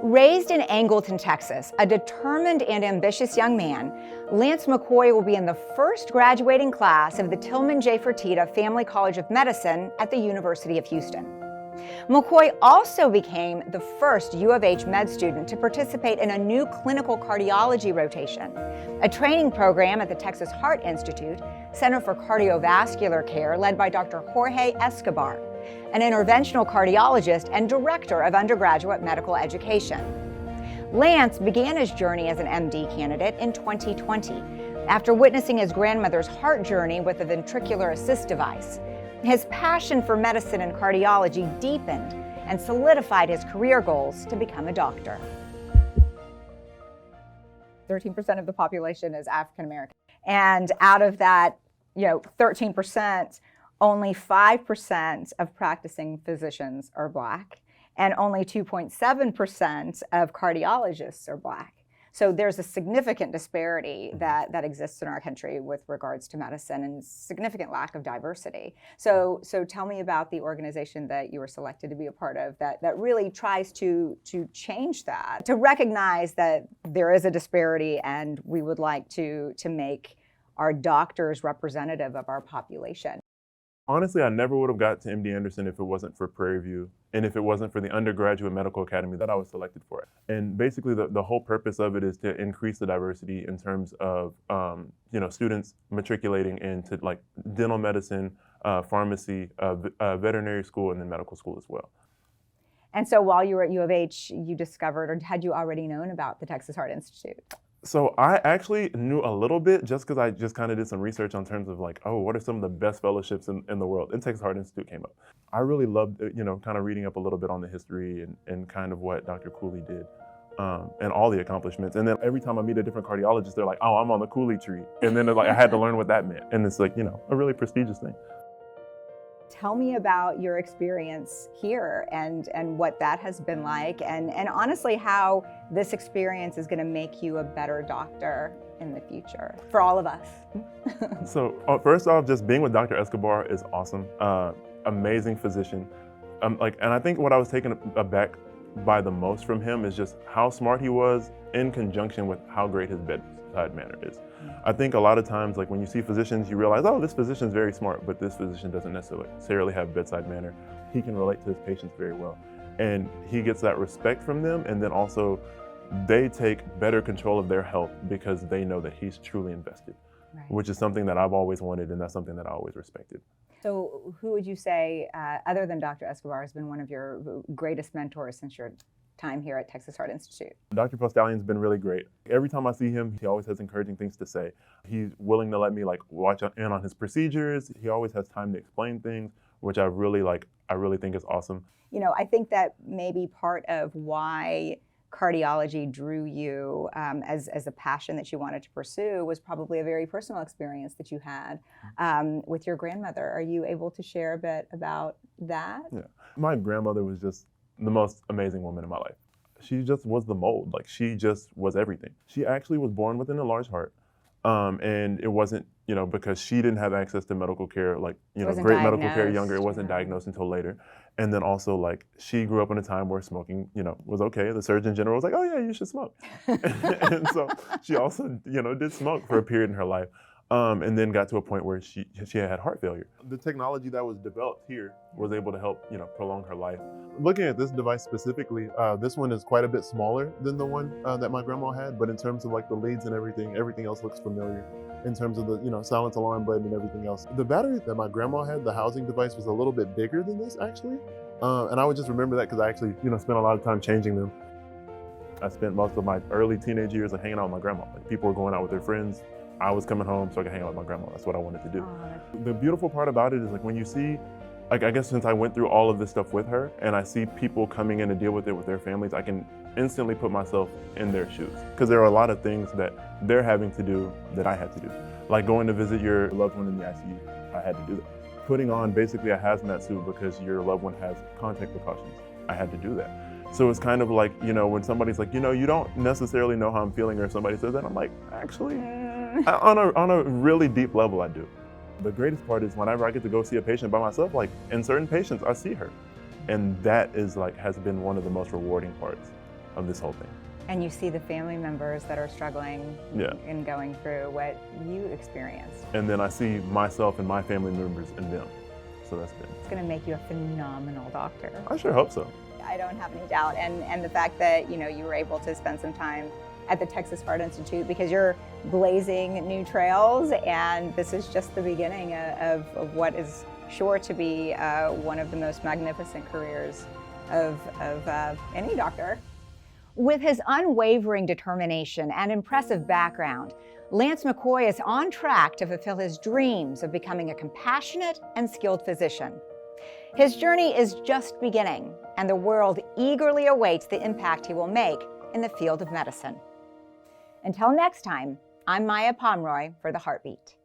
Raised in Angleton, Texas, a determined and ambitious young man, Lance McCoy will be in the first graduating class of the Tillman J. Fertitta Family College of Medicine at the University of Houston. McCoy also became the first U of H med student to participate in a new clinical cardiology rotation, a training program at the Texas Heart Institute Center for Cardiovascular Care led by Dr. Jorge Escobar, an interventional cardiologist and director of undergraduate medical education. Lance began his journey as an MD candidate in 2020 after witnessing his grandmother's heart journey with a ventricular assist device. His passion for medicine and cardiology deepened and solidified his career goals to become a doctor. 13% of the population is African American. And out of that, 13%, only 5% of practicing physicians are Black, and only 2.7% of cardiologists are Black. So there's a significant disparity that exists in our country with regards to medicine and significant lack of diversity. So tell me about the organization that you were selected to be a part of that really tries to change that, to recognize that there is a disparity and we would like to make our doctors representative of our population. Honestly, I never would have got to MD Anderson if it wasn't for Prairie View and if it wasn't for the undergraduate medical academy that I was selected for. And basically the whole purpose of it is to increase the diversity in terms of students matriculating into like dental medicine, pharmacy, veterinary school, and then medical school as well. And so while you were at U of H, you discovered, or had you already known about the Texas Heart Institute? So I actually knew a little bit just because I just kind of did some research on terms of like, what are some of the best fellowships in the world? And Texas Heart Institute came up. I really loved, kind of reading up a little bit on the history and kind of what Dr. Cooley did and all the accomplishments. And then every time I meet a different cardiologist, they're like, oh, I'm on the Cooley tree. And then I had to learn what that meant. And it's like, a really prestigious thing. Tell me about your experience here and what that has been like, and honestly how this experience is going to make you a better doctor in the future for all of us. So first off, just being with Dr. Escobar is awesome. Amazing physician. And I think what I was taken aback by the most from him is just how smart he was in conjunction with how great his bedside manner is. I think a lot of times, like when you see physicians, you realize, oh, this physician's very smart, but this physician doesn't necessarily have bedside manner. He can relate to his patients very well. And he gets that respect from them, and then also they take better control of their health because they know that he's truly invested, right, which is something that I've always wanted, and that's something that I always respected. So who would you say, other than Dr. Escobar, has been one of your greatest mentors since your time here at Texas Heart Institute? Dr. Postallion's been really great. Every time I see him, he always has encouraging things to say. He's willing to let me watch in on his procedures. He always has time to explain things, which I really think is awesome. I think that maybe part of why cardiology drew you as a passion that you wanted to pursue was probably a very personal experience that you had with your grandmother. Are you able to share a bit about that? Yeah, my grandmother was just the most amazing woman in my life. She just was the mold. She just was everything. She actually was born with an enlarged heart. And it wasn't, because she didn't have access to medical care, great medical care younger. It wasn't diagnosed until later. And then also, she grew up in a time where smoking, was okay. The Surgeon General was like, oh yeah, you should smoke. And so she also, did smoke for a period in her life. And then got to a point where she had heart failure. The technology that was developed here was able to help, prolong her life. Looking at this device specifically, this one is quite a bit smaller than the one that my grandma had, but in terms of the leads and everything else looks familiar. In terms of the, silence alarm button and everything else. The battery that my grandma had, the housing device, was a little bit bigger than this actually. And I would just remember that because I actually, spent a lot of time changing them. I spent most of my early teenage years hanging out with my grandma. People were going out with their friends. I was coming home so I could hang out with my grandma. That's what I wanted to do. The beautiful part about it is when you see, I guess since I went through all of this stuff with her and I see people coming in to deal with it with their families, I can instantly put myself in their shoes. Because there are a lot of things that they're having to do that I had to do. Like going to visit your loved one in the ICU, I had to do that. Putting on basically a hazmat suit because your loved one has contact precautions, I had to do that. So it's kind of when somebody's like, you don't necessarily know how I'm feeling, or if somebody says that, I'm like, actually, on a really deep level, I do. The greatest part is whenever I get to go see a patient by myself, in certain patients, I see her. And that is has been one of the most rewarding parts of this whole thing. And you see the family members that are struggling and going through what you experienced. And then I see myself and my family members in them. So that's good. It's going to make you a phenomenal doctor. I sure hope so. I don't have any doubt. And the fact that, you were able to spend some time at the Texas Heart Institute, because you're blazing new trails, and this is just the beginning of what is sure to be one of the most magnificent careers of any doctor. With his unwavering determination and impressive background, Lance McCoy is on track to fulfill his dreams of becoming a compassionate and skilled physician. His journey is just beginning, and the world eagerly awaits the impact he will make in the field of medicine. Until next time, I'm Maya Pomeroy for The Heartbeat.